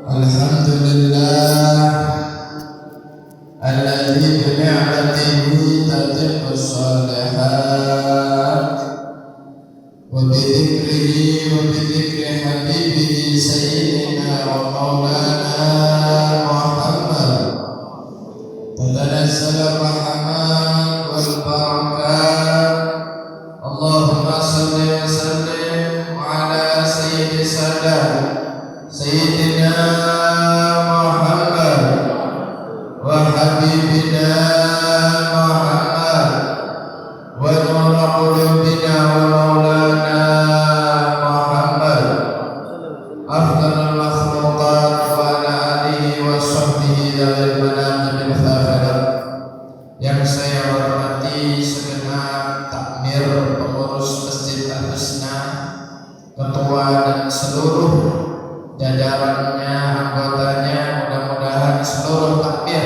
Alhamdulillah alladzi bi ni'matihi tatimmu shalihat wa bi dzikrihi wa bi dzikri habibihi sayyidina wa maulana Muhammad tanazzala rahman wal barakat. Allahumma salli wa sallim ala sayyidi sadat sayyidina Muhammad wa habibina Muhammad wa nur qulubina wa maulana Muhammad afdalul makhluqat wa ala alihi wa sahbihi dzawil manaqib al-fakhirah. Yang saya hormati segenap takmir pengurus Masjid Al-Husna, ketua dan seluruh jajarannya, anggotanya, mudah-mudahan seluruh takmir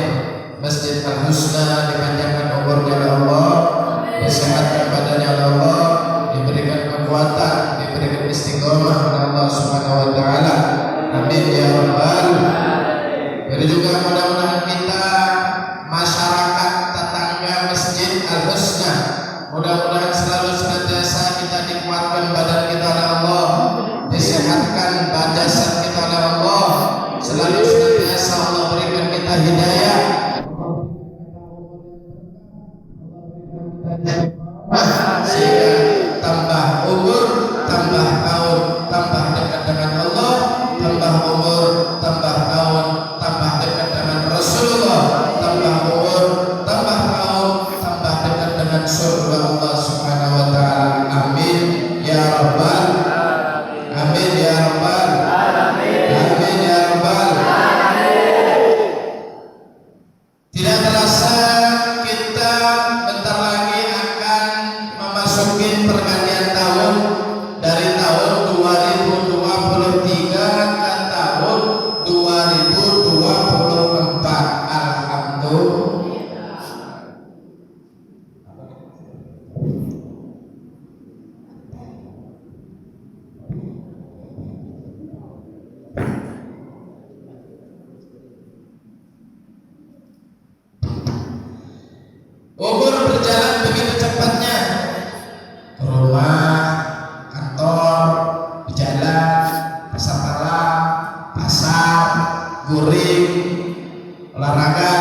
Masjid Al-Husna dipanjangkan umurnya oleh Allah, disehatkan badannya oleh Allah, diberikan kekuatan, diberikan istiqomah oleh Allah Subhanahu wa taala. Amin ya rabbal alamin. Jadi juga mudah-mudahan kita masyarakat tetangga Masjid Al-Husna, mudah-mudahan selalu senantiasa kita dikuatkan badan kita oleh Allah, disehatkan jasad kita oleh Allah, selalu senantiasa Allah berikan kita hidayah sehingga tambah umur, tambah tahun, tambah dekat dengan Allah, tambah umur, tambah tahun, tambah dekat dengan Rasulullah, tambah umur, tambah tahun, tambah dekat dengan surga Allah Subhanahu wa taala. Amin ya rabbal amin ya rabbal amin ya rabbal alamin. Tidak terasa kita bentar lagi akan memasuki pergantian tahun dari tahun 2023 ke tahun 2024. Alhamdulillah. Umur berjalan begitu cepatnya, ke rumah, kantor, di jalan, pasar malam, pasar, guring, olahraga,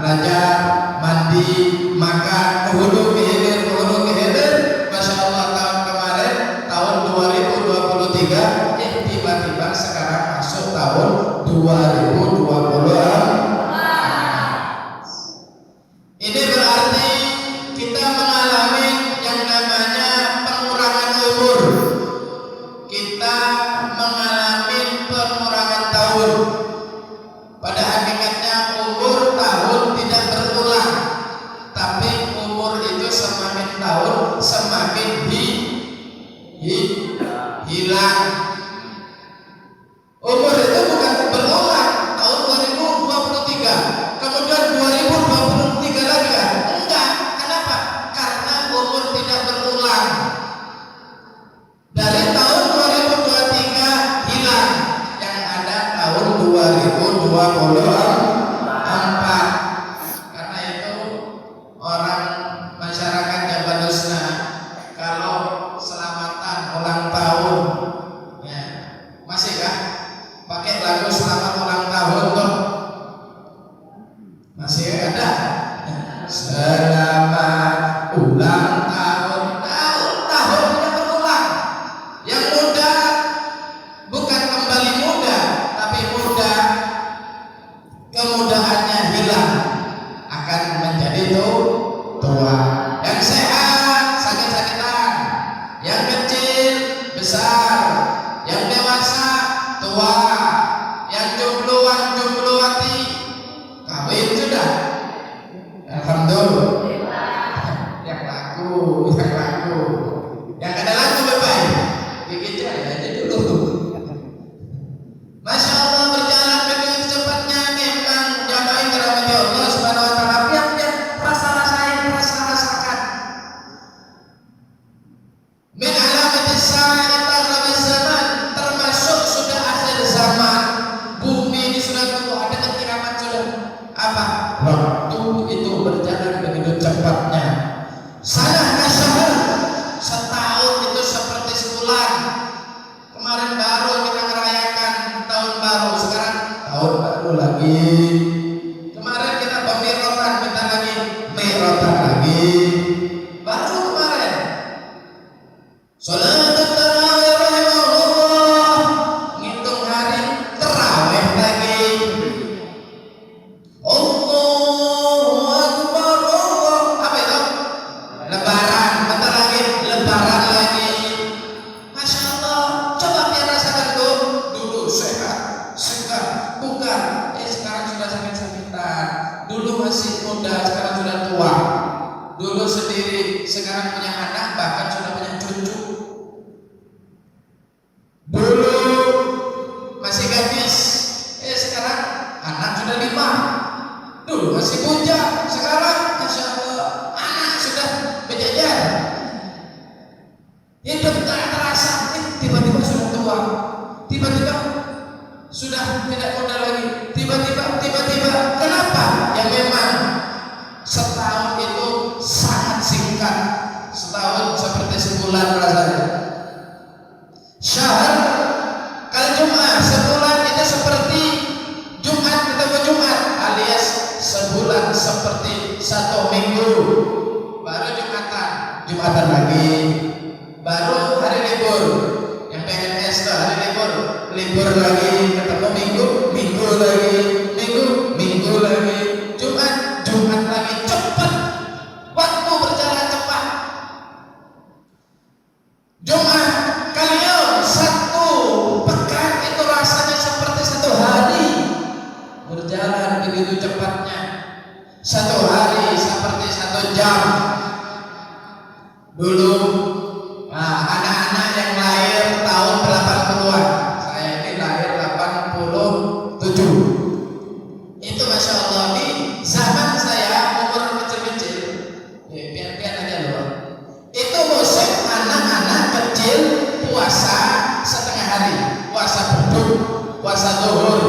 belajar, mandi, makan, ke hulu ke hilir, ke hulu ke hilir. Masya Allah, tahun kemarin, tahun 2023, tiba-tiba sekarang masuk tahun 2024. Ini berarti kita mengalami yang namanya pengurangan umur. Kita mengalami pengurangan tahun. Pada hakikatnya umur tahun tidak berulang, tapi umur itu semakin tahun semakin hilang. Umur itu bukan berulang. Tahun 2023, kemudian 2023 lagi kan? Enggak. Kenapa? Karena umur tidak berulang. Dari tahun 2023 hilang, yang ada tahun 2024. Karena itu orang masyarakat Jabal Husna kalau selamatan ulang tahun, ya, masih kah pakai lagu selamat ulang tahun tuh? Masih ada. Selamat ulang tahun. Tahun tidak berulang. Yang muda bukan kembali muda, tapi muda itu berjalan begitu cepatnya. Sana kasyahar, setahun itu seperti sebulan. Kemarin baru kita merayakan tahun baru, sekarang tahun baru lagi. Kemarin kita pemirotan, bentar lagi mirotan lagi. Baru kemarin salat tarawih rahimahullah, ngitung hari tarawih lagi. Allahu Akbar, Allah. Apa itu? Lebaran, bentar lagi lebaran lagi. Masya Allah, coba biar rasakan tuh. Dulu sehat, segar, bukan. Sekarang sudah sakit-sakitan. Dulu masih muda, sekarang sudah tua. Dulu sendiri, sekarang punya anak, bahkan sudah punya cucu. Dulu masih gadis, sekarang anak sudah 5. Dulu masih bujang, sekarang Masya Allah anak sudah berjajar. Hidup tak terasa, tiba-tiba sudah tua, tiba-tiba sudah tidak muda lagi, tiba-tiba. Kenapa? Ya memang setahun itu sangat singkat. Setahun seperti sebulan rasanya. Syahr kal Jum'ah, sebulan itu seperti Jumat ketemu Jumat, alias sebulan seperti 1 minggu. Baru Jumatan lagi, baru hari libur. Yang PNS tuh hari libur lagi, ketemu minggu lagi, minggu lagi, Jumat lagi. Cepat, waktu berjalan cepat. Jumat kalian 1 pekan itu rasanya seperti 1 hari. Berjalan begitu cepatnya. 1 hari seperti 1 jam. Dulu anak-anak yang lahir tahun 80-an, saya ini lahir 87. Itu Masya Allah, di zaman saya umur kecil-kecil, pian-pian aja loh. Itu musim anak-anak kecil puasa setengah hari, puasa beduk, puasa zuhur.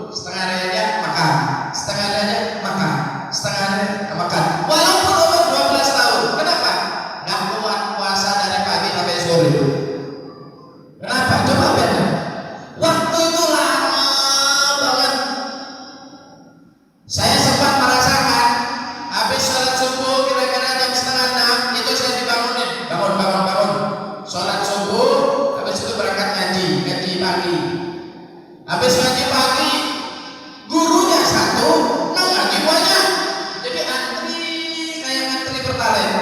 Setengah hari aja makan, setengah hari aja makan, setengah hari makan. Walaupun umur 12 tahun, kenapa? Nggak kuat puasa dari pagi sampai sore. Kenapa? Coba benar. Waktu itu lama banget. Saya sempat merasakan habis sholat subuh kira-kira jam 5:30 itu saya dibangunin, bangun. Sholat subuh, habis itu berangkat ngaji pagi. Habis ngaji pagi, gurunya 1, ngaji banyak. Jadi antri kayak ngantri pertalite.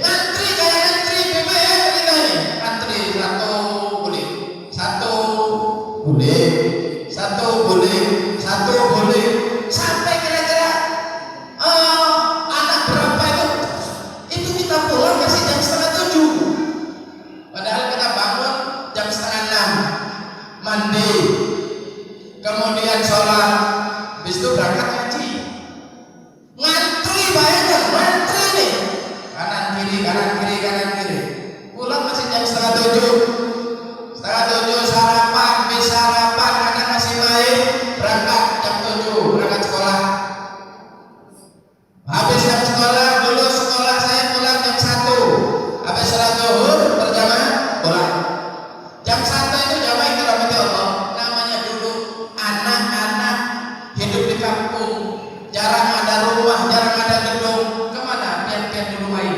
Ngantri kayak ngantri BBM kita ini. Antri 1 boleh. Sampai kira-kira anak berapa itu kita pulang masih jam 6:30. Padahal kita bangun jam 5:30, mandi, kemudian sholat, habis itu berangkat ngaji. Ngantri, bayangkan, ngantri nih, kanan kiri. Pulang masih jam 6:30. 6:30 sarapan, habis sarapan anak masih main, berangkat jam 7, berangkat sekolah. Habis jam sekolah, dulu sekolah saya pulang jam 1. Habis sholat zuhur berjamaah pulang. Jam 1 itu jamaah itu rahmati Allah. Namanya dulu anak-anak hidup di kampung, jarang ada rumah, jarang ada gedung. Kemana? Pian-pian dulu main.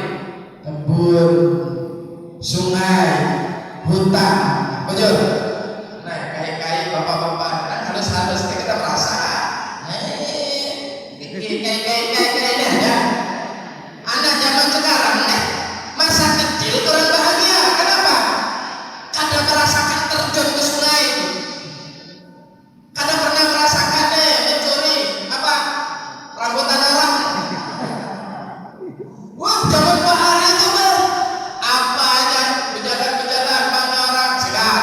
Kebun, sungai, hutan, betul. Nah, kayak bapak-bapak kan harus kita merasa kayak aja. Anak zaman sekarang masa kecil kurang bahagia. Kenapa? Kadang merasakan terjun ke sungai, kadang pernah merasakan mencuri rambutan orang. Wah, zaman hari itu apa aja berjalan mana orang segar.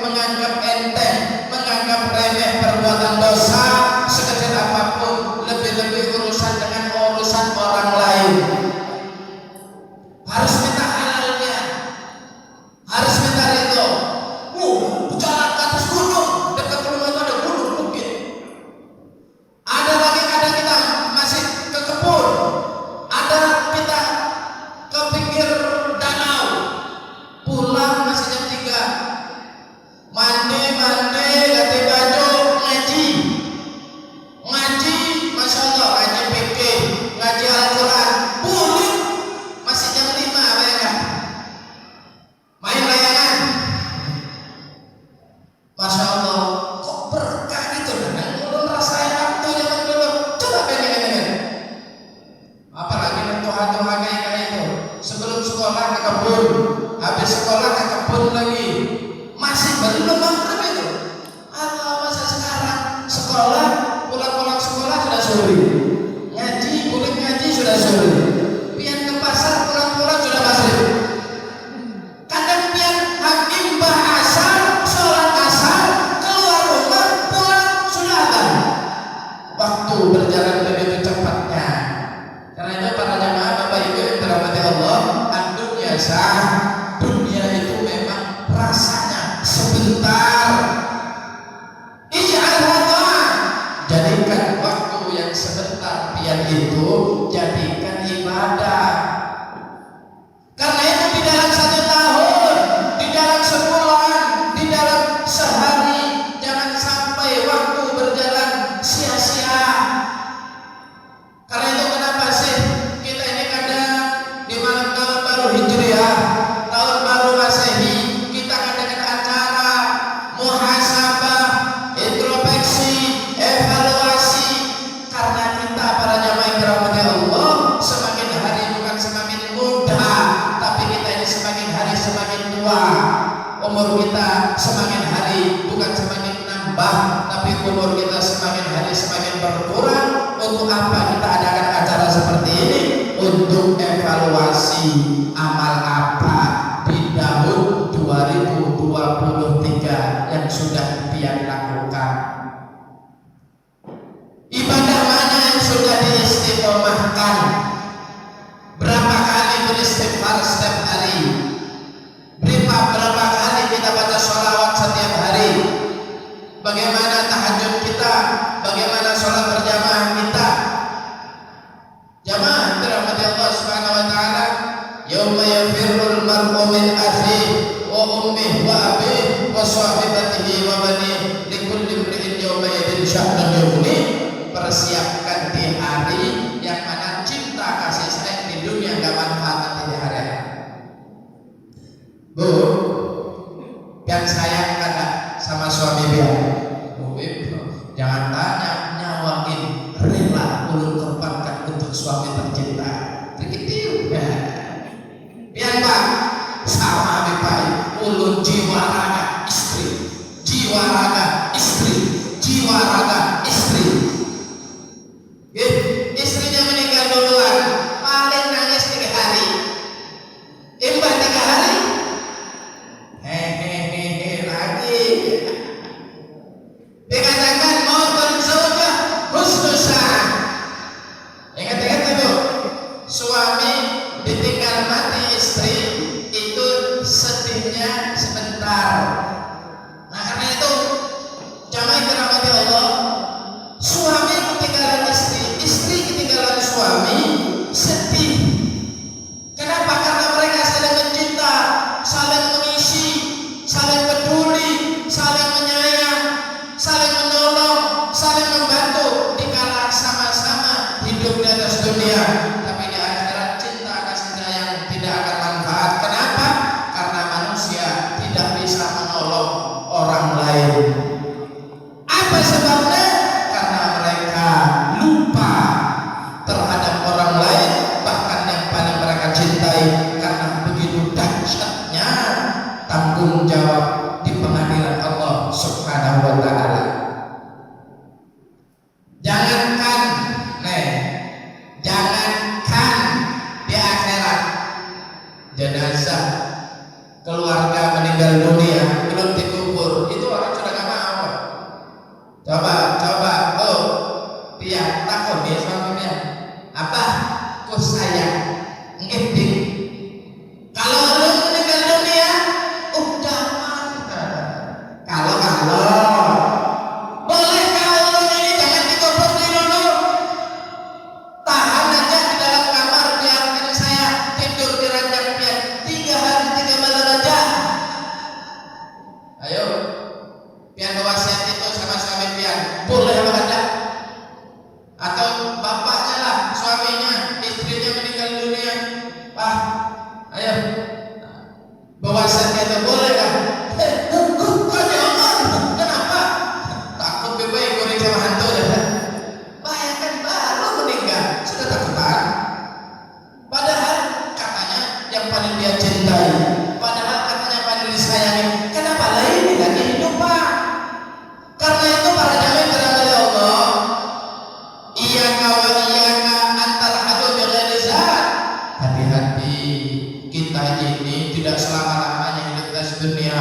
menganggap enteng, menganggap remeh perbuatan dosa sekecil apapun, lebih-lebih urusan dengan urusan orang lain. Harus minta halalnya, harus minta ridho. Jalan ke atas gunung, dekat rumah itu ada gunung bukit. Ada kita masih ke kebun, ada kita ke pinggir danau, pulang masih jam 3, mandi, ganti baju, ngaji, masya Allah, ngaji fikih, ngaji Al-Quran, pulang masih jam 5, bayangkan, main layangan, masya Allah, kok berkah gitu, dan belum rasain waktu zaman dulu, coba pengen. Apalagi mentuhan-tuhan kayak itu, sebelum sekolah ke kebun, habis sekolah ke kebun lagi, masih belum maghrib itu. Atau masa sekarang sekolah, pulang sekolah sudah sore, ngaji, boleh ngaji sudah sore, pian ke pasar, pulang sudah maghrib. Kadang pian hakim asar, sholat asar, keluar rumah, pulang sudah ada. Waktu berjalan begitu cepatnya. Karena itu para jamaah Bapak Ibu yang dirahmati Allah, dunia sah, dunia itu memang rasanya sebentar. Jadikan waktu yang sebentar pian itu jadikan ibadah. Karena itu di dalam 1 tahun, di dalam sebulan, di dalam sehari, jangan sampai waktu berjalan sia-sia. Karena itu kenapa sih kita ini kadang di malam tahun baru Hijriah, tahun baru Masehi, kita ngadakan acara muhasabah, introspeksi, evaluasi. Karena kita para jamaah yang dirahmati Allah, semakin hari bukan semakin muda, tapi kita ini semakin hari semakin tua. Umur kita semakin hari bukan semakin nambah, tapi umur kita semakin hari semakin berkurang. Untuk apa kita adakan acara seperti ini? Untuk evaluasi amal apa di tahun 2023 yang sudah pian lakukan. Ibadah mana yang sudah diistiqomahkan? Berapa kali beristighfar setiap hari? Berapa kali kita baca sholawat setiap hari? Bagaimana tahajud kita? Bagaimana sholat berjamaah kita? Jamaah dirahmati Allah Subhanahu wa taala, yauma yafirrul mar'u min akhihi wa ummihi wa abihi wa sahibatihi wa banihi likulli imri'in yawma idin sya'nun yughnihi. Persiapkan di hari yang mana cinta kasih sayang di dunia gak manfaat nanti di hari akhirat. Bu, yang sayang kada sama suami biar? Jangan tanya, nyawain rela ulun korbankan untuk suami tercinta. Begitu ya. Biar Pak, sama Bapak, ulun jiwa raga istri, jiwa raga istri, jiwa raga istri. Istrinya meninggal duluan, paling nangis 3 hari. Imbah 3 hari, hehehe lagi. Dikatakan mautun zaujah husnusan. Ingat-ingat itu, suami ditinggal mati istri itu sedihnya sebentar. Nah karena itu jamaah dirahmati Allah, suami ketinggalan istri, istri ketinggalan suami sedih. Kenapa? Karena mereka saling mencinta, saling mengisi, saling peduli, saling menyayang, saling menolong, saling membantu dikala sama-sama hidup di atas dunia. Tapi di akhirat cinta kasih sayang tidak akan manfaat. Kenapa? Karena manusia tidak bisa menolong orang lain. Apa sebabnya? Karena mereka lupa terhadap orang lain, bahkan yang paling mereka cintai. Karena begitu dahsyatnya tanggung jawab di pengadilan Allah Subhanahu wa ta'ala. Jangankan di akhirat jenazah keluarga meninggal dunia belum Pak, ayo bawa saja itu boleh kan? Kok jangan? Kenapa? Takut bebek goreng sama hantu ya? Bayangkan baru meninggal sudah takutan. Padahal katanya yang paling dia cintai, padahal katanya paling disayangi. Kenapa lain lagi hidup Pak? Karena itu para jamaah dirahmati Allah. Iya kawan iya antar hadu bighairi zat. Hati-hati, kita ini tidak selama-lamanya hidup di dunia.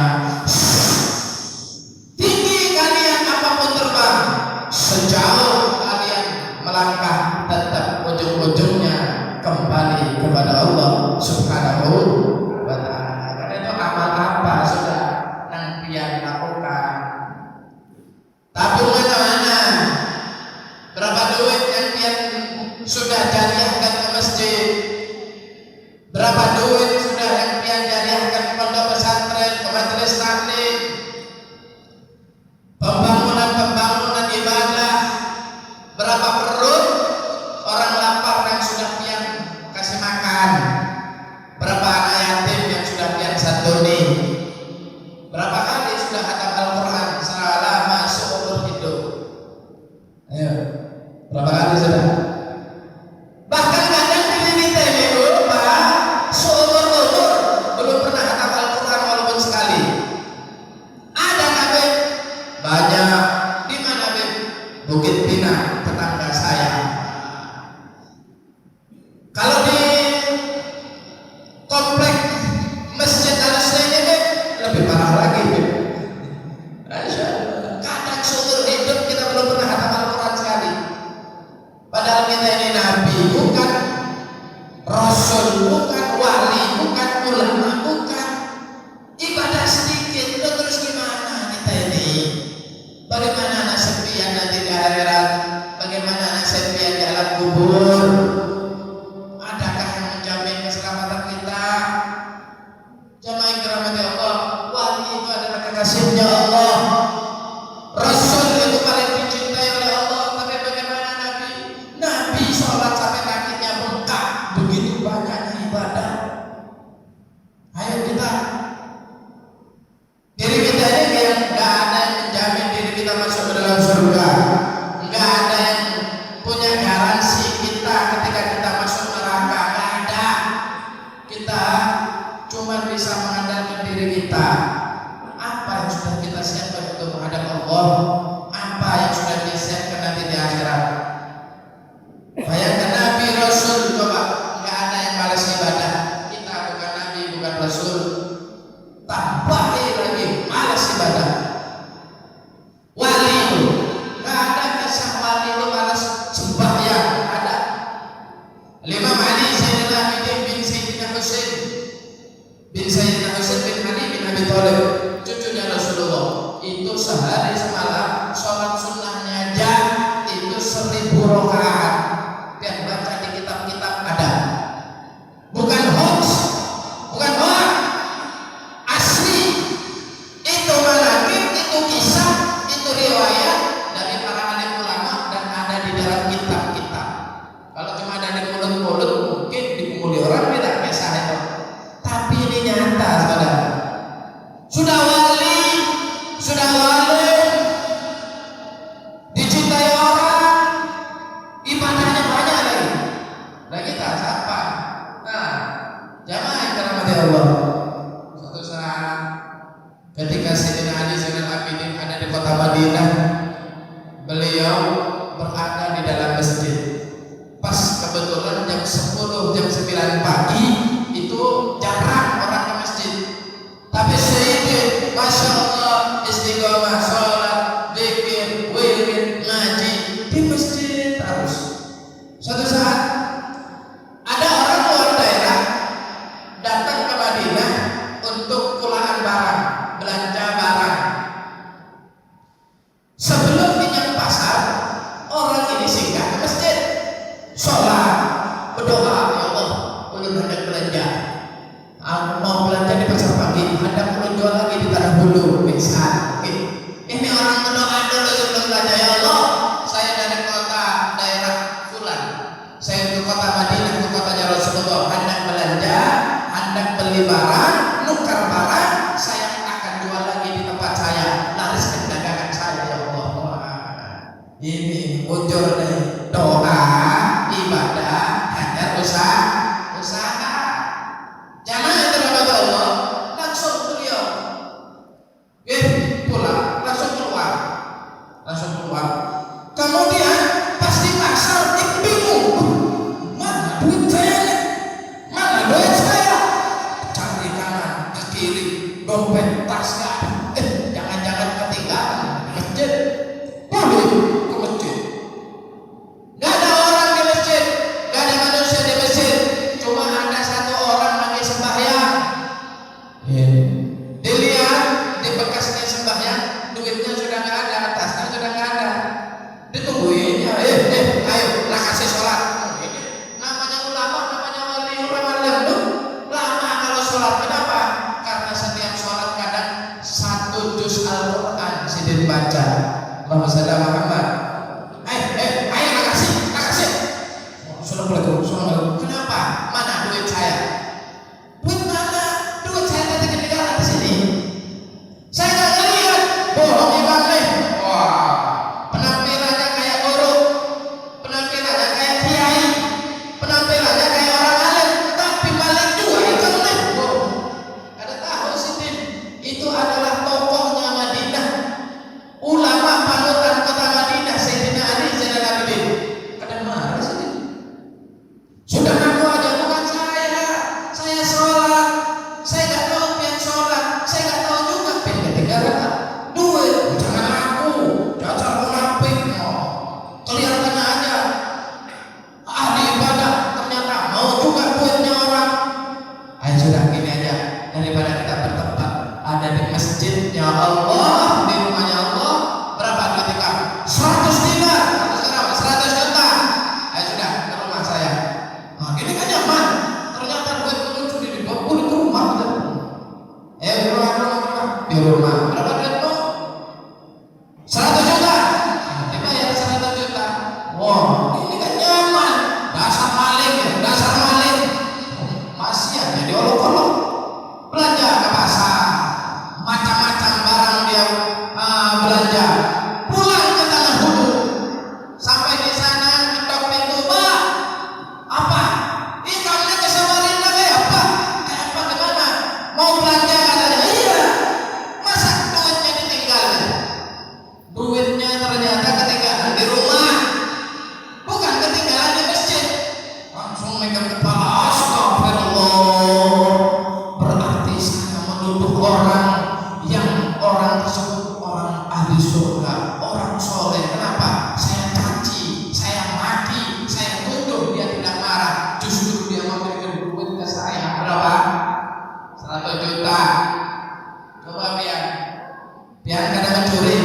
Tinggi kalian apapun terbang, sejauh kalian melangkah, tetap ujung-ujungnya kembali kepada Allah Subhanahu wa ta'ala. Karena itu amal apa sudah yang pian lakukan. Tabungan mana? Berapa duit yang pian sudah jariahkan ke masjid? Berapa duit sudah yang pian jariahkan ke pondok pesantren, ke majelis taklim? Pembangunan ibadah. Berapa perut orang lapar yang sudah pian kasih makan? Berapa anak yatim yang sudah pian santuni? Berapa kali sudah khatam Al-Quran selama seumur hidup? Ayo, berapa kali sudah? Bahkan kadang pilih kita ini Pak, seumur-umur belum pernah khatam Al-Quran walaupun sekali. Ada kabeh? Banyak. Di mana Beb? Bukit Pinang, tetangga saya. Kalau di komplek Masjid Al-Husain ini lebih parah lagi. Kadang seumur hidup kita belum pernah khatam Al-Quran sekali. Padahal kita ini nabi, bukan rasul, bukan wali, bukan ulama, bukan. Ibadah sedikit, terus gimana kita ini? Bagaimana nasib pian nanti di akhirat? Bagaimana nasib pian di alam kubur? Adakah yang menjamin keselamatan kita? Jamaah yang dirahmati Allah, wali itu adalah kekasihnya Allah. Rasul itu paling dicintai oleh Allah. Tapi bagaimana Nabi? Nabi sholat sampai kakinya bengkak. Begitu banyaknya ibadah. Ayo kita. Diri kita ini yang nggak ada yang menjamin diri kita masuk ke dalam surga. Nggak ada yang punya garansi kita ketika kita masuk neraka. Nggak ada. Kita cuma bisa mengandalkan diri kita. Apa yang sudah kita siapkan untuk menghadap Allah? Apa yang sudah kita siapkan nanti di akhirat? Bayangkan Nabi Rasul, coba nggak ada yang balas ibadah. Kita bukan Nabi, bukan Rasul. Tambahin lagi malas ibadah. Wali itu nggak ada kisah wali itu malas sembahyang. Ada. Imam Ali Zainal Abidin bin Sayyidina Husain bin Ali bin Abi Thalib, cucunya Rasulullah, itu sehari semalam sholat sunnahnya aja itu 1000 rakaat. Biar baca di kitab-kitab ada. Bukan hoax, bukan hoax, asli. Itu manaqib, itu kisah, itu riwayat dari para alim ulama dan ada di dalam kitab-kitab. Kalau cuma ada di mulut-mulut mungkin dikumpuli orang tidak biasa itu. Tapi ini nyata, saudara. Sudah wali, dicintai orang, ibadahnya banyak lagi. Nah kita siapa? Nah, jamaah yang dirahmati Allah. Suatu saat ketika Sayyidina Ali Zainal Abidin ada di kota Madinah, beliau berada di dalam masjid. Pas kebetulan jam 10, jam 9 pagi itu jarang orang ke masjid. Tapi Sayyidin, Masya Allah, istiqomah, sholat, zikir, wirid, ngaji di masjid terus. Suatu saat ada orang luar daerah datang ke Madinah untuk pulangan barang, belanja barang. Sebelum pinjam pasar, orang ini singgah ke masjid, sholat, berdoa, ya Allah, ulun hendak belanja. Aku mau belanja di pasar pagi, hendak ulun jual lagi di tanah bulu, misal. Ini orang berdoa dulu sebelum belanja, ya Allah, saya dari kota daerah Fulan, saya ke kota Madinah, ke kotanya Rasulullah, hendak belanja beli barang, nukar barang, saya akan jual lagi di tempat saya, lariskan dagangan saya ya Allah. Ini ujur nih, doa, ibadah, hanya usaha. Jamaah itu kata Allah, langsung beliau, pulang, langsung keluar. Kemudian pas di pasar bingung, mana duit saya, cari kanan ke kiri, dompet, tas jangan-jangan ketinggalan di masjid. Boleh ke masjid, nggak ada orang di masjid, nggak ada manusia di masjid, cuma ada satu orang lagi sembahyang. Dilihat di bekasnya sembahyang, duitnya sudah nggak ada, tasnya sudah nggak ada. Ditungguinnya, ayo lah kasih sholat. Namanya ulama, namanya wali, ulama lama kalau sholat. Kenapa? Karena setiap sholat kadang 1 juz Al-Quran sidin baca. Allahumma shalli ala Muhammad. Ayo lah kasih. Assalamualaikum. Kenapa? Mana duit saya? Duit mana? Duit saya tadi ketinggalan di sini. Saya nggak ngelihat. Bohong imam nih. Wah, penampilannya kayak guru, penampilannya kayak kiai, penampilannya kayak orang alim, tapi balik juga itu nih. Ada tahu sih, itu adalah tokohnya Madinah, ulama panutan kota Madinah, Sayyidina Ali Zainal Abidin. Kadang marah sih. Sudah ngaku aja bukan saya sholat, saya nggak tahu pian sholat, saya nggak tahu juga pian ketinggalan duit. Jangan ngaku, dasar munafik, kelihatan aja ahli ibadah, ternyata mau juga duitnya orang. Ayo sudah gini aja, daripada kita bertempat ada di masjidnya Allah, di rumahnya Allah, berapa duit kamu? 100 dinar, 100 juta. Ayo sudah ke rumah saya. Ini kan nyaman, ternyata duit lucu di rumah. Di rumah berapa duitmu? 100 juta. Dibayar 100 juta. Wow, ini kan nyaman. Dasar maling. Masih aja diolok-olok. Belanja ke pasar, macam-macam barang dia belanja. Pulang ke Tanah Hulu, sampai di sana ketok pintu, Pak. Apa? Kamu ke Samarinda kayak apa? Gimana? Mau belanja katanya? Iya. Masa duitnya ditinggalin? Duitnya ternyata ketinggalan di rumah, bukan ketinggalan di masjid. Langsung megang kepala, astagfirullah. Berarti saya menuduh orang tersebut orang ahli surga, orang soleh. Kenapa? Saya caci, saya maki, saya tuduh, dia tidak marah. Justru dia memberikan duit ke saya. Berapa? 100 juta. Coba biar kada mencuri,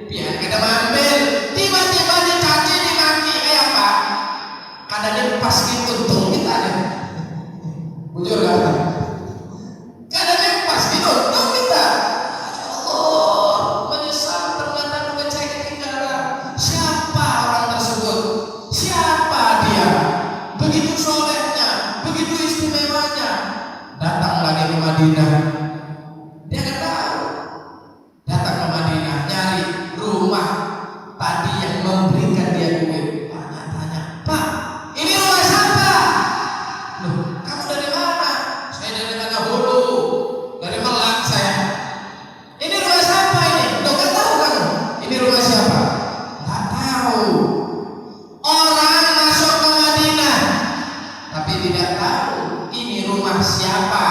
biar kada mengambil, tiba-tiba dicaci, dimaki, kayak apa? Kadang pas untung kita ada. Bujur kan? Kadang pas untung kita. Allah, menyesal ternyata duit saya ketinggalan. Siapa orang tersebut? Siapa dia? Begitu solehnya, begitu istimewanya. Datang lagi ke Madinah. Dia nggak tahu. Datang ke Madinah, nyari rumah tadi yang memberikan dia duit. Tanya, Pak, ini rumah siapa? Loh, kamu dari mana? Saya dari Tanah Hulu, dari Melang saya. Ini rumah siapa ini? Loh, nggak tahu kamu? Ini rumah siapa? Nggak tahu. Orang masuk ke Madinah, tapi tidak tahu ini rumah siapa.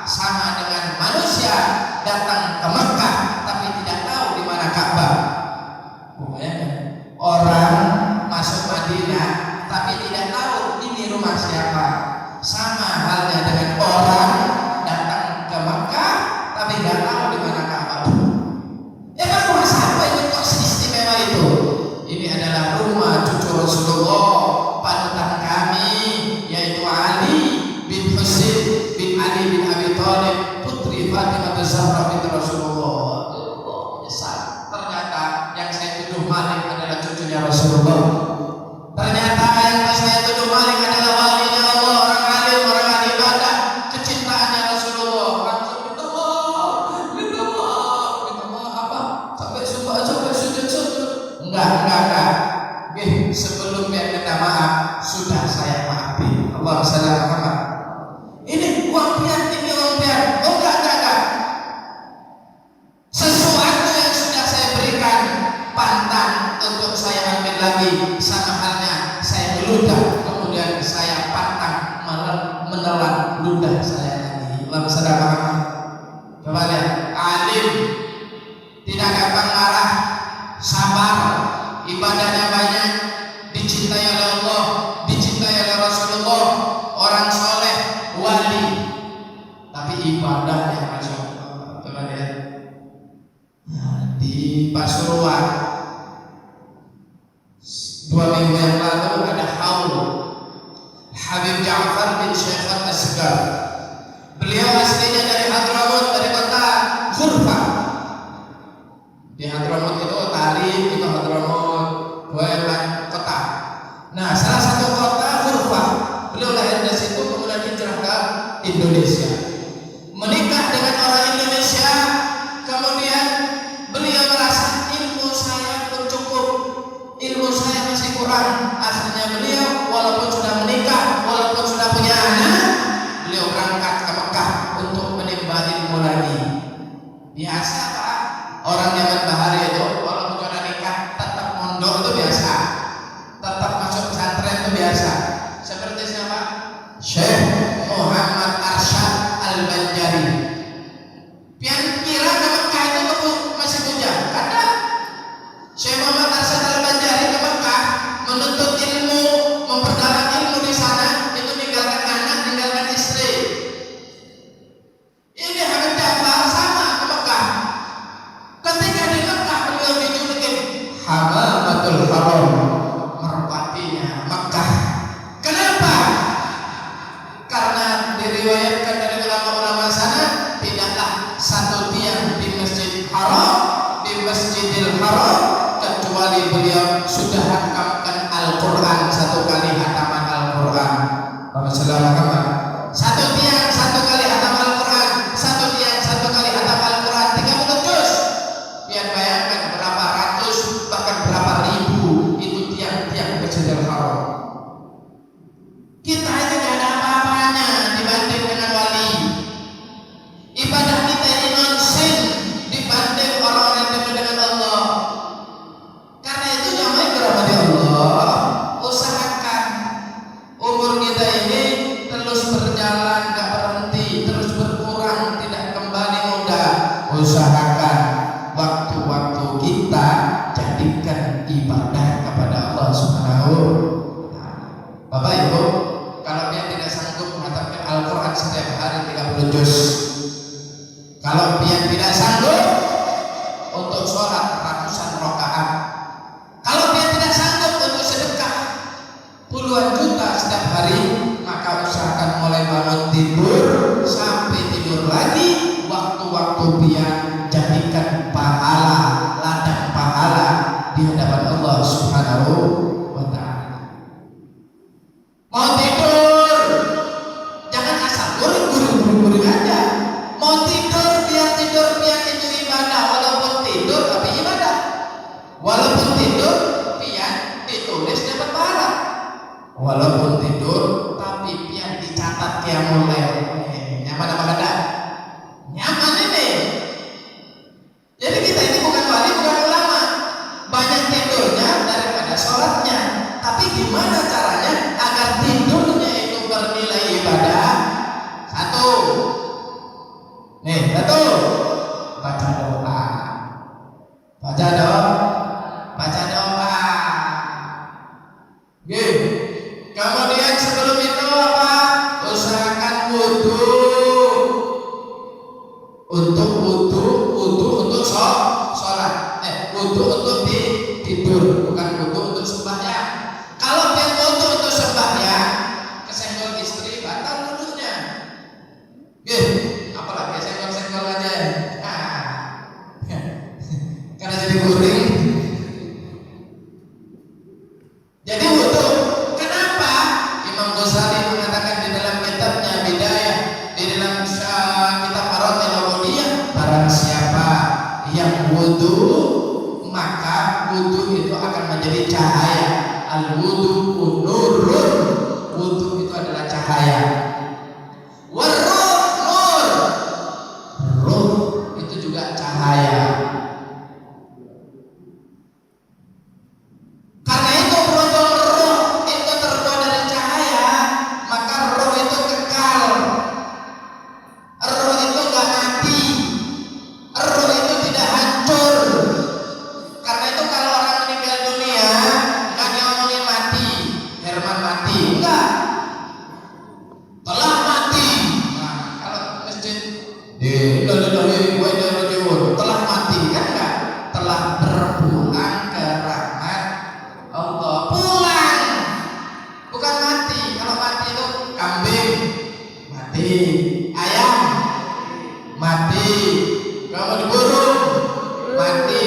Sama dengan manusia datang ke Mekah, tapi tidak tahu di mana Ka'bah. Orang masuk Madinah, tapi tidak tahu ini rumah siapa. Sama halnya dengan orang datang ke Mekah, tapi tidak tahu di mana Ka'bah. Ya kan rumah siapa ini kok istimewa itu? Ini adalah rumah cucu Rasulullah, panutan kami, yaitu Ali bin Husain bin Ali bin Abi Thalib, putri Fatimah Zahra binti Rasulullah. ibadahnya Masya Allah. Coba lihat. Nah, di Pasuruan 2 minggu yang lalu ada haul Habib Ja'far bin Syekh Al-Asgar. Beliau aslinya dari Hadramaut, dari kota Ghurfah. Di Hadramaut itu Tarif, itu Hadramaut, dua kota. Nah, salah satu kota Ghurfah. Beliau lahir dari situ, kemudian hijrah ke Indonesia. Menikah dengan orang Indonesia, kemudian beliau merasa ilmu saya belum cukup, ilmu saya masih kurang. Akhirnya beliau walaupun sudah menikah, walaupun sudah punya anak, beliau berangkat ke Mekah untuk menimba ilmu lagi. Biasa Pak, orang zaman bahari itu walaupun sudah nikah tetap mondok itu biasa, tetap masuk pesantren itu biasa. Seperti siapa? Syekh Muhammad Arsyad Al-Banjari. Pian kira ke Mekah itu masih hujan? Ada. Syekh Muhammad Arsyad Al-Banjari ke Mekah menuntut ilmu, memperdalam ilmu di sana, itu meninggalkan anak, meninggalkan istri. Ini Habib Ja'far sama ke Mekah. Ketika di Mekah beliau dijuluki Hamamatul Haram, merpatinya Mekah. Kenapa? Karena diriwayatkan dari ulama-ulama sana, tidaklah satu tiang di Masjid Haram, di Masjidil Haram, kecuali beliau sudah hafalkan Al-Quran 1 kali hataman Al-Quran. Satu tiang 1 kali hatam Al-Quran, satu tiang 1 kali hatam Al-Quran, 30 juz. Biar bayangkan berapa ratus bahkan berapa ribu itu tiang-tiang Masjidil Haram. Kita ini tidak ada apa-apanya dibanding dengan wali. Ibadah kita ini nonsen dibanding orang-orang yang dekat dengan Allah. Karena itu jamaah dirahmati Allah, usahakan umur kita ini terus berjalan, gak berhenti, terus berkurang, tidak kembali muda. Usahakan waktu-waktu kita jadikan ibadah kepada Allah Subhanahu wa Ta'ala. Bapak Ibu, kalau dia tidak sanggup mengatakan Al-Quran setiap hari 30 juz, kalau dia tidak sanggup untuk sholat ratusan rakaat, kalau dia tidak sanggup untuk sedekah puluhan juta setiap hari, maka usahakan mulai bangun tidur sampai tidur lagi, waktu-waktu dia jadikan pahala, ladang pahala di hadapan Allah Subhanahu wa Ta'ala. Mau tidur, jangan asal guring aja. Mau tidur biar itu ibadah, walaupun tidur tapi ibadah. Walaupun tidur biar ditulis dapat pahala. Walaupun tidur tapi biar dicatat qiyamul lail. Nyaman apa kata? Nyaman ini. Jadi kita ini bukan wali, bukan ulama. Banyak tidurnya daripada sholatnya. Tapi gimana caranya agar tidurnya itu bernilai ibadah? Satu, baca doa. Baca doa. Kemudian sebelum itu apa? Usahakan wudu. Untuk sholat. Wudu untuk tidur, bukan wudu untuk sembahyang. Kalau dia wudu untuk sembahyang, kesenggol istri batal wudunya. Apalagi senggol aja. Karena jadi guring. Jadi wudu. Kenapa? Imam Ghazali mengatakan di dalam kitabnya Bidayah, di dalam kitab Maratib Ubudiyah, barang siapa yang wudu, maka wudu itu akan menjadi cahaya. Al-wudu nurun. Wudu itu adalah cahaya. Warruh nur. Ruh itu juga cahaya. Karena itu berhubung roh itu terbuat dari cahaya, maka roh itu kekal. Roh itu gak mati. Roh itu tidak hancur. Karena itu kalau orang meninggal dunia, gak diomongin mati. telah mati kan enggak? Telah berpulang ke rahmat Allah. Pulang, bukan mati. Kalau mati itu kambing mati, ayam mati, kalau diburung mati,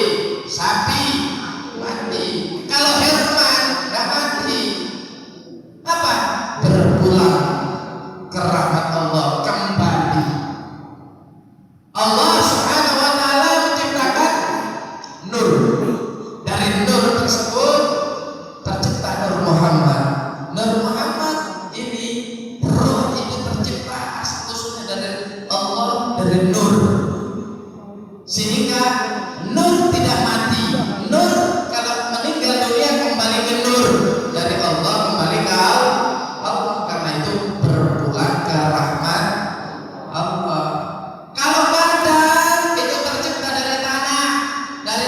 sapi mati. Kalau hewan enggak mati. Apa? Berpulang ke rahmat Allah, kembali. Allah Subhanahu wa taala menciptakan nur. Dari nur tersebut tercipta Nur Muhammad. Nur Muhammad ini, roh itu tercipta asal-usulnya dari Allah, dari nur. Sehingga nur tidak mati. Nur kalau meninggal dunia kembali ke nur, dari Allah kembali ke Allah. Karena itu berpulang ke rahmat Allah. Kalau badan itu tercipta dari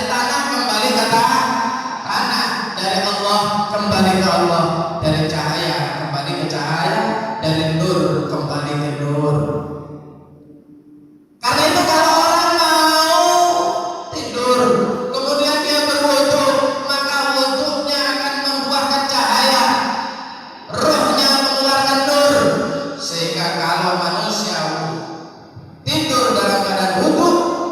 tanah kembali ke tanah, dari Allah kembali ke Allah, dari cahaya kembali ke cahaya, dari nur kembali ke nur. Karena itu kalau orang mau tidur kemudian dia berwudu, maka wudunya akan membuahkan cahaya, rohnya mengeluarkan nur. Sehingga kalau manusia tidur dalam keadaan wudu,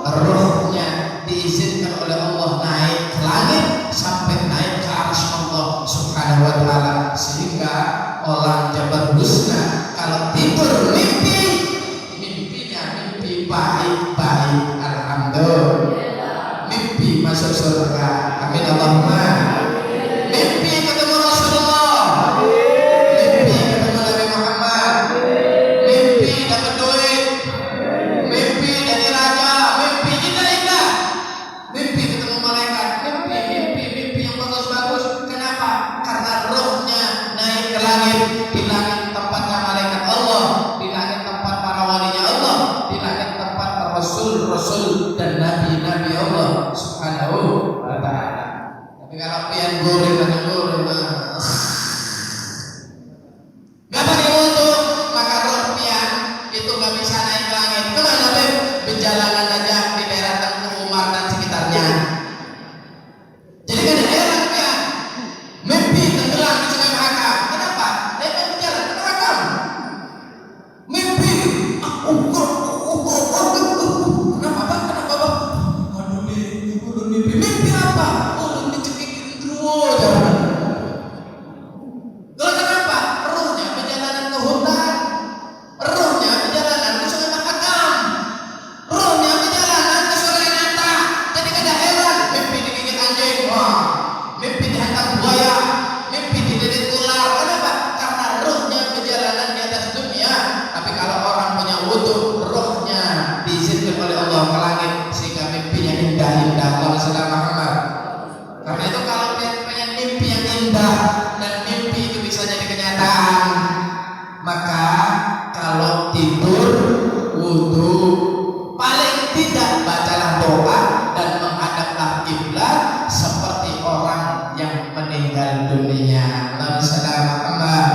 rohnya diizinkan oleh Allah naik ke langit sampai naik ke arsy Allah Subhanahu wa taala. Sehingga orang Jabar Husna kalau tidur mimpinya mimpi baik-baik, alhamdulillah. Mimpi masuk surga, amin Allahumma. Mimpi ketemu Rasulullah, mimpi ketemu Nabi Muhammad, mimpi dapat duit, mimpi jadi raja, mimpi indah-indah, mimpi ketemu malaikat, mimpi yang bagus-bagus. Kenapa? Karena rohnya naik ke langit. Di langit tempatnya malaikat Allah, di langit tempat para walinya Allah, di langit tempat rasul-rasul dan nabi-nabi Allah Subhanahu wa ta'ala. Tapi kalau pian goreng dan goreng gak pakai wudu, maka roh pian itu gak bisa naik ke langit. Kemana Beb? Berjalanan aja di daerah Tengku Umar dan sekitarnya. Jadi kan heran pian mimpi tenggelam di Sungai Mahakam. Kenapa? Dia kan berjalan ke Mahakam. Mimpi kenapa Bang? Aduh mimpi apa? Oh, dicekikin terus. Lalu kenapa? Rohnya perjalanan ke hutan, rohnya perjalanan ke Sungai Mahakam, rohnya perjalanan ke Sungai Nata. Jadi kada heran mimpi digigit anjing, mimpi dihantam buaya, mimpi dililit ular. Kenapa? Karena rohnya perjalanan di atas dunia. Tapi kalau orang punya wudu, rohnya diizinkan oleh Allah ke langit, sehingga mimpinya indah-indah. Allah Subhanahu Muhammad. Karena itu kalau pengen mimpi yang indah dan mimpi itu bisa jadi kenyataan, maka kalau tidur wudu, paling tidak bacalah doa dan menghadaplah kiblat seperti orang yang meninggal dunia. Allah Subhanahu Muhammad.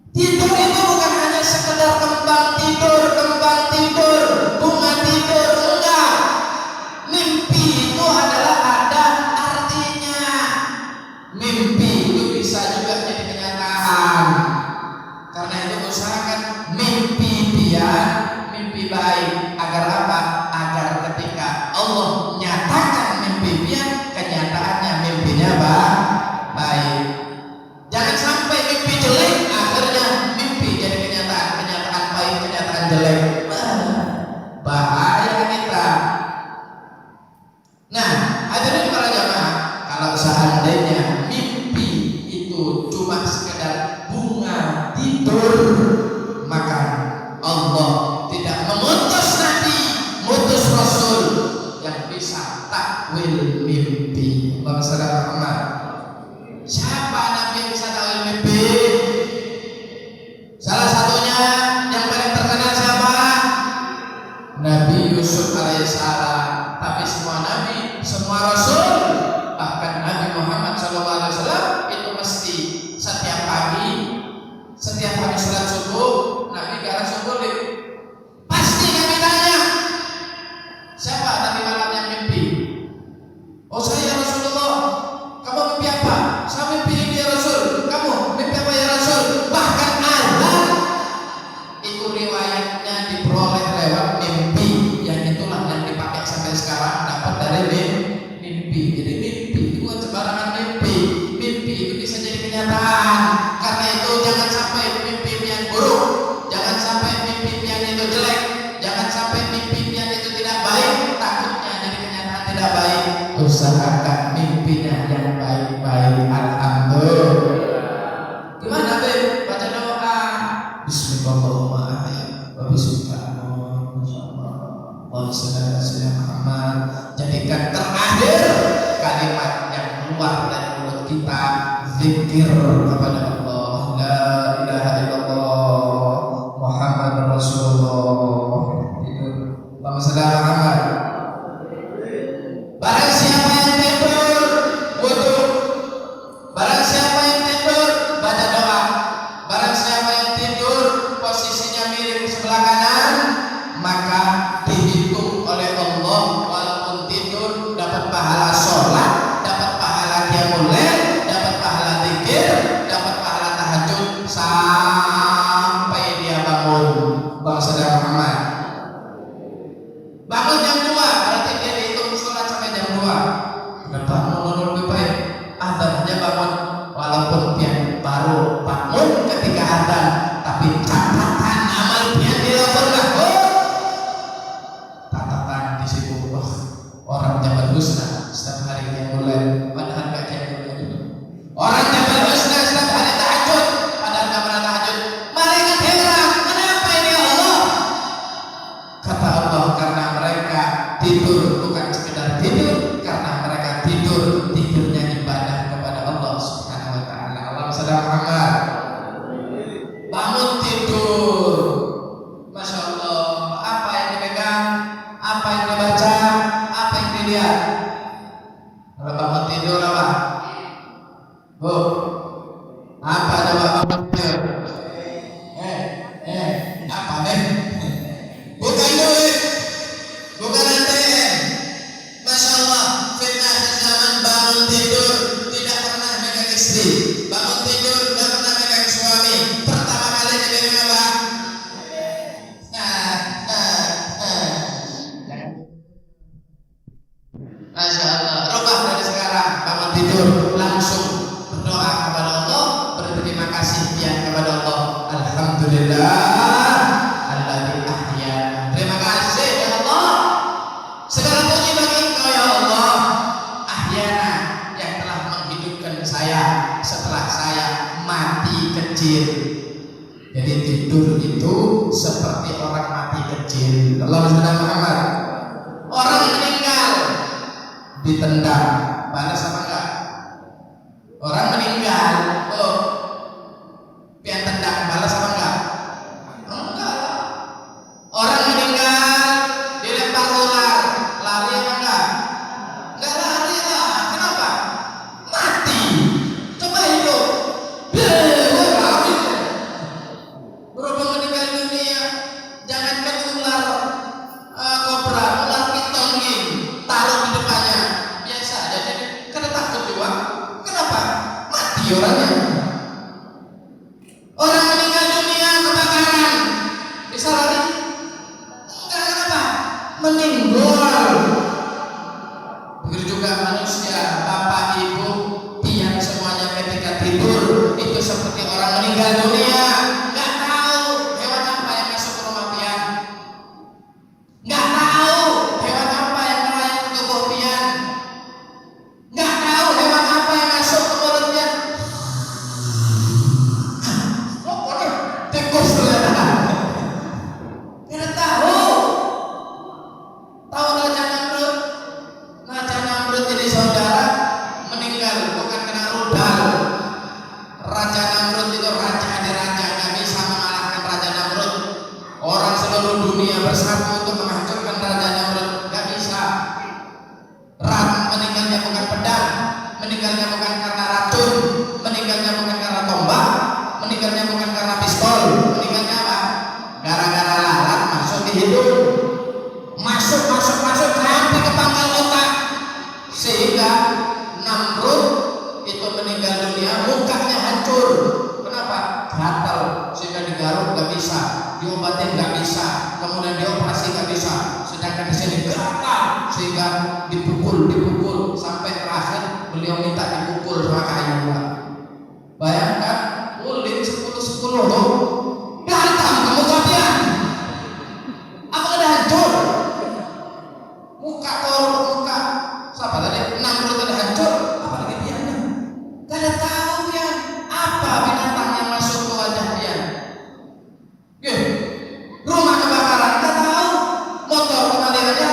Tidur itu bukan hanya sekedar kembang tidur, bunga tidur, enggak. Mimpi itu adalah ada artinya. Mimpi itu bisa juga jadi kenyataan. Karena itu usahakan mimpi pian, mimpi baik. Agar apa? Agar ketika Allah nyatakan mimpi pian, kenyataannya mimpinya baik. Jangan sampai mimpi jelek akhirnya mimpi jadi kenyataan baik, kenyataan jelek. Bahaya kita. Nah, hadirin para jamaah, kalau seandainya mimpi itu cuma sekedar bunga tidur, maka Allah tidak mengutus nabi, mengutus rasul yang bisa takwil mimpi. Allah Muhammad. Siapa nabi yang bisa takwil mimpi? Salah satunya yang paling terkenal siapa? Nabi Yusuf alaihissalam. Tapi semua nabi, semua rasul, bahkan Nabi Muhammad SAW itu mesti setiap pagi sholat subuh, Nabi garang subuh Allahumma shalli ala sayyidina Muhammad. Jadikan terakhir kalimat yang keluar dari mulut kita zikir kepada Allah, la ilaha illallah Muhammad Rasulullah. Itu Allahumma shalli ala Muhammad. Barang siapa yang tidur wudu, barang siapa yang tidur baca doa, barang siapa yang tidur posisinya miring sebelah kanan, maka dihitung oleh Allah walaupun tidur dapat pahala sholat, dapat pahala qiyamul lail, dapat pahala zikir, dapat pahala tahajud sampai dia bangun. Bang Saudara Muhammad bangun jam 2 berarti dia dihitung sholat sampai jam 2. Udah bangun lebih baik adzan aja bangun, walaupun dia baru bangun ketika adzan, tapi catatan amal dia dilaporkan. Catatan di situ orang Jabal Husna setiap hari yang mulai padahal gak kayak mulai. Orang Jabal Husna setiap hari tahajud padahal gak pernah tahajud. Malaikat heran, kenapa ini ya Allah? Kata Allah, karena mereka tidur bukan sekedar tidur, karena mereka tidur, tidurnya ibadah kepada Allah Subhanahu wa taala. Allahumma shalli ala Muhammad. Bangun tidur, Masya Allah, apa yang dipegang, apa yang dibaca, apa yang dilihat. Kalau bangun tidur apa? Bu, apa coba bangun tidur? Apa deh? Bukan duit, bukan ATM. Masya Allah, fitnah zaman bangun tidur tidak pernah megang istri, bangun tidur tidak pernah megang suami. Pertama kali dipegang apa? Masya Allah, rubah dari sekarang. Bangun tidur langsung berdoa kepada Allah, berterima kasih dia kepada Allah. Alhamdulillah alladzi ahyana. Terima kasih ya Allah, segala puji bagi Engkau ya Allah, ahyana, yang telah menghidupkan saya setelah saya mati kecil. Jadi tidur itu seperti orang mati kecil. Allahumma shalli ala Muhammad. Orang meninggal ditendang, balas apa enggak? Orang meninggal, pian tendang, balas apa enggak? Enggak. Orang meninggal dilempar ular, lari apa enggak? Enggak lari lah. Kenapa? Mati. Coba hidup. Lari. Berhubung meninggal dunia, jangankan ular kobra, ular piton taruh di depannya biasa aja, jadi karena takut juga. Kenapa? Mati orangnya. Orang meninggal dunia kebakaran bisa lari? Enggak. Kenapa? Meninggal. Begitu juga manusia, bapak ibu tiang semuanya ketika tidur itu seperti orang meninggal dunia. Nggak tahu hewan apa yang masuk ke rumah pian, nggak tahu hewan apa yang melayang ke tubuh pian, nggak tahu hewan apa yang masuk ke mulutnya. Tikus ternyata. Tidak tahu. Tahu Raja Namrud? Raja Namrud jadi saudara meninggal bukan kena rudal. Raja Namrud itu raja di raja, nggak bisa mengalahkan Raja Namrud. Orang seluruh dunia bersatu untuk menghancurkan Raja Namrud, nggak bisa. Meninggalnya bukan pedang, meninggalnya bukan karena racun, meninggalnya bukan karena tombak, meninggalnya bukan karena pistol. Meninggalnya apa? Gara-gara lalat masuk di hidung, masuk sampai ke pangkal otak, sehingga Namrud itu meninggal dunia, mukanya hancur. Kenapa? Gatal, sehingga digaruk nggak bisa, diobatin nggak bisa, kemudian dioperasi nggak bisa. Sedangkan di sini gatal, sehingga dipukul sampai terakhir beliau minta dipukul sama kayu. Bayangkan kulit 10 loh, datang ke muka dia. Apa ada hancur? Muka siapa tadi? Namrud tadi hancur, apalagi dia? Gak ada tahu ya apa binatang yang masuk ke wajah dia. Rumah kebakaran, gak tahu. Motor kembaliannya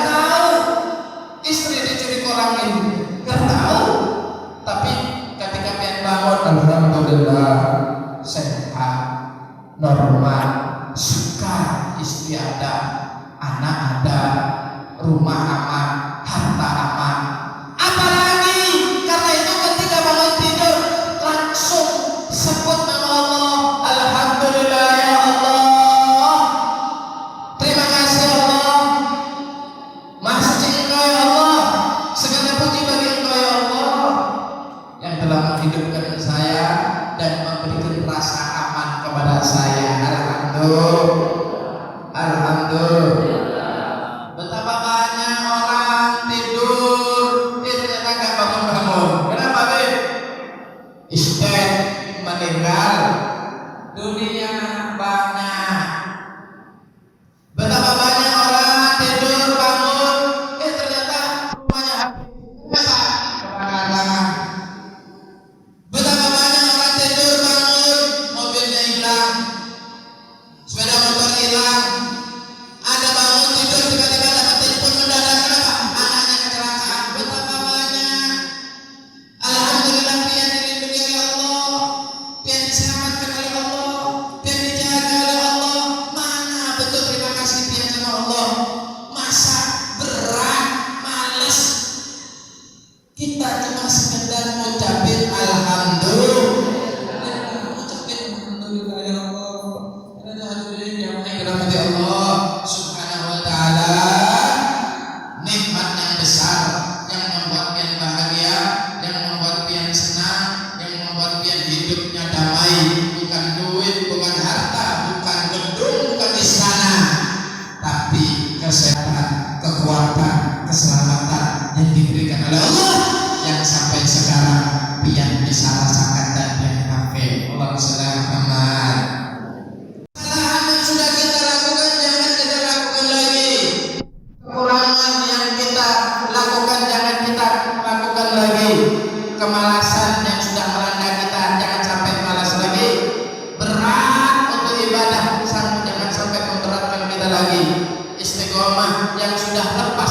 istri ada, anak ada, rumah aman, harta aman. Apalagi karena itu ketika bangun tidur langsung sebut nama Allah. Alhamdulillah ya Allah. Terima kasih Allah. Maha suci Engkau ya Allah. Segala puji bagi Engkau ya Allah yang telah menghidupkan saya dan memberikan rasa aman kepada saya. Alhamdulillah. Betapa banyak orang tidur ternyata gak bangun-bangun. Kenapa, Beb? Istet meninggal dunia banyak. Betapa banyak orang tidur bangun ternyata rumahnya habis kebakaran. Betapa banyak orang tidur bangun mobilnya hilang, sepeda motor hilang. Ada bangun tidur tiba-tiba dapat telepon mendadak, kenapa? Anaknya kecelakaan. Betapa banyak. Alhamdulillah pian dilindungi oleh Allah, pian diselamatkan oleh Allah, pian dijaga oleh Allah. Mana betul terima kasih pian sama Allah. Masa berat, males, kita cuma sekedar ngucapin alhamdulillah. Ngucapin alhamdulillah ya Allah. Rahmati Allah Subhanahu wa ta'ala. Nikmat yang besar yang membuat pian bahagia, yang membuat pian senang, yang membuat pian hidupnya damai. Bukan duit, bukan harta, bukan gedung, bukan istana, tapi kesehatan, kekuatan, keselamatan yang diberikan oleh Allah yang sampai sekarang pian bisa rasakan dan pian pakai. Allahumma shalli ala Muhammad. Kesalahan yang sudah kita lakukan jangan kita lakukan lagi. Kekurangan yang kita lakukan jangan kita lakukan lagi. Kemalasan yang sudah melanda kita jangan sampai malas lagi. Berat untuk ibadah jangan sampai memberatkan kita lagi. Istiqomah yang sudah lepas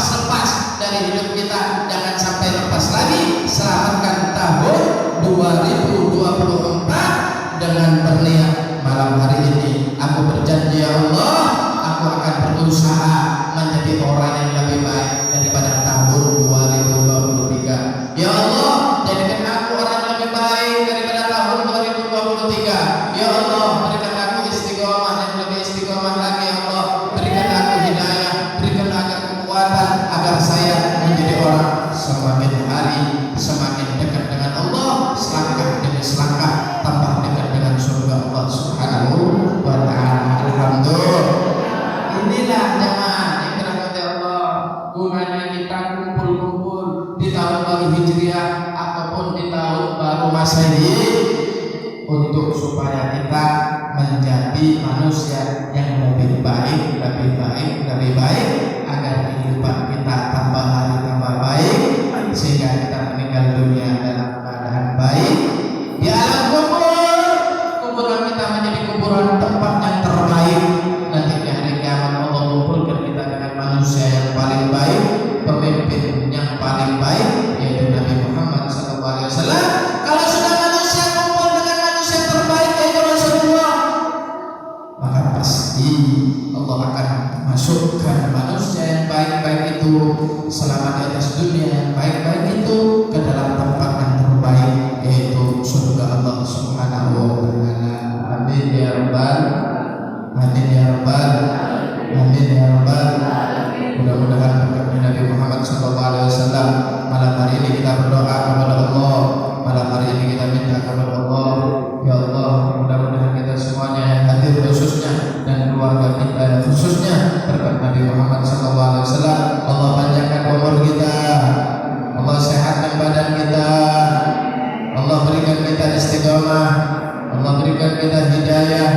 dari hidup kita jangan sampai lepas lagi. Selamatkan tahun 2024 dengan berniat malam hari ini aku berjanji ya Allah, aku akan berusaha menjadi orang yang lebih baik daripada tahun 2023. Ya Allah, jadikan aku orang yang lebih baik daripada tahun 2023. Ya Allah, berikan aku istiqomah yang lebih istiqomah lagi. Ya Allah, berikan aku hidayah, berikan aku kekuatan agar saya menjadi orang semakin hari semakin dekat dengan Allah, selangkah demi selangkah tambah dekat dengan surga Allah Subhanahu wa ta'ala. Alhamdulillah. Inilah jemaah yang dirahmati Allah, gunanya kita kumpul-kumpul di tahun baru Hijriah ataupun di tahun baru Masehi untuk supaya kita menjadi manusia yang lebih baik, agar kehidupan kita tambah hari tambah baik sehingga kita meninggal dunia dalam keadaan baik. Di alam kubur, kuburan kita menjadi kuburan tempat yang terbaik. Nanti di hari kiamat Allah kumpulkan kita dengan manusia yang paling baik, pemimpin yang paling baik, yaitu Nabi Muhammad SAW. Kalau sudah manusia kumpul dengan manusia terbaik yaitu Rasulullah, maka pasti Allah akan masukkan manusia yang baik-baik itu selama di atas dunia yang baik-baik itu ke dalam tempat yang terbaik, yaitu surga Allah Subhanahu wa ta'ala. Amin ya rabbal amin ya rabbal amin ya rabbal. Mudah-mudahan berkat Nabi Muhammad SAW malam hari ini kita berdoa kepada Allah. Malam hari ini kita minta kepada Allah, ya Allah, mudah-mudahan kita semuanya yang hadir khususnya dan keluarga kita khususnya berkat Nabi Muhammad SAW, Allah panjangkan umur kita, Allah sehatkan badan kita, Allah berikan kita istiqomah, Allah berikan kita hidayah,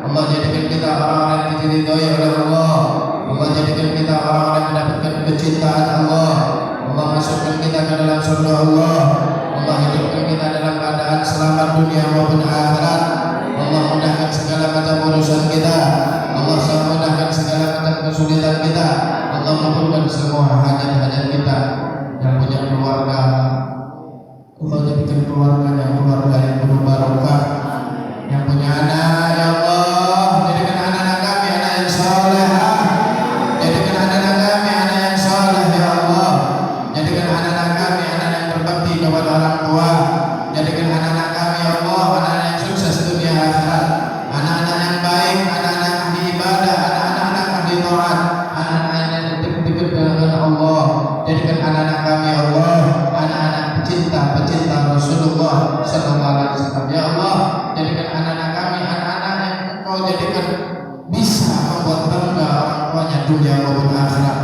Allah jadikan kita orang-orang yang diridhoi oleh Allah, Allah jadikan kita orang-orang yang mendapatkan kecintaan Allah, Allah masukkan kita ke dalam surga Allah, Allah hidupkan kita dalam keadaan selamat dunia maupun akhirat, Allah mudahkan segala macam urusan kita, Allah mudahkan segala macam kesulitan kita, Allah mengabulkan semua hajat-hajat kita. Yang punya keluarga, Allah jadikan keluarganya keluarga yang penuh barokah. Yang punya anak, ya Allah, jadikan anak-anak kami anak yang saleh. dunia maupun akhirat.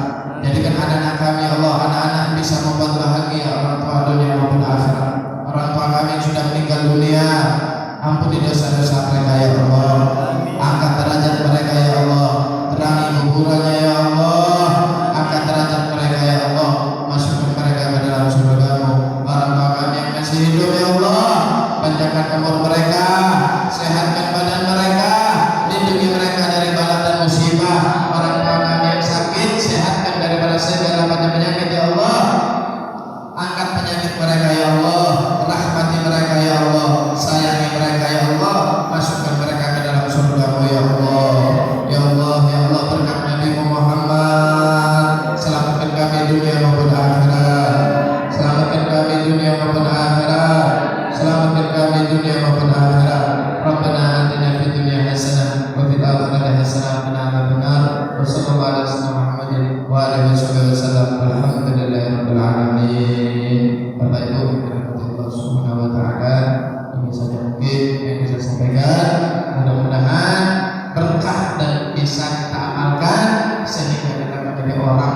Jadikan anak-anak kami ya Allah, anak-anak bisa membuat bahagia orang tua dunia maupun akhirat. Orang tua kami yang sudah meninggal dunia, ampuni dosa-dosa mereka ya Allah. Angkat derajat mereka ya Allah, terangi kuburannya ya Allah. Angkat derajat mereka ya Allah, masukkan mereka ke dalam surga-Mu. Orang tua kami yang masih hidup ya Allah, panjangkan umur mereka, sehatkan badan mereka, lindungi mereka dari bala dan musibah. Orang tua kami yang sakit, sehatkan daripada segala macam penyakit ya Allah. Angkat penyakit mereka ya Allah, rahmati mereka ya Allah, sayangi mereka ya Allah, masukkan mereka ke dalam surga-Mu ya Allah. Ya Allah, ya Allah, berkat Nabi Muhammad, selamatkan kami dunia maupun akhirat. Selamatkan kami dunia maupun akhirat. Selamatkan kami dunia maupun akhirat. Rabbana atina fid dunya hasanah wa fil akhirati hasanah wa qina adzabannar. Wa sallallahu ala sayyidina Muhammadin wa alihi wasallam. Alhamdulillahirabbil alamin. Bapak Ibu, Allah Subhanahu wa taala, ini saja mungkin yang bisa saya sampaikan. Mudah-mudahan berkah dan bisa kita amalkan sehingga kita menjadi orang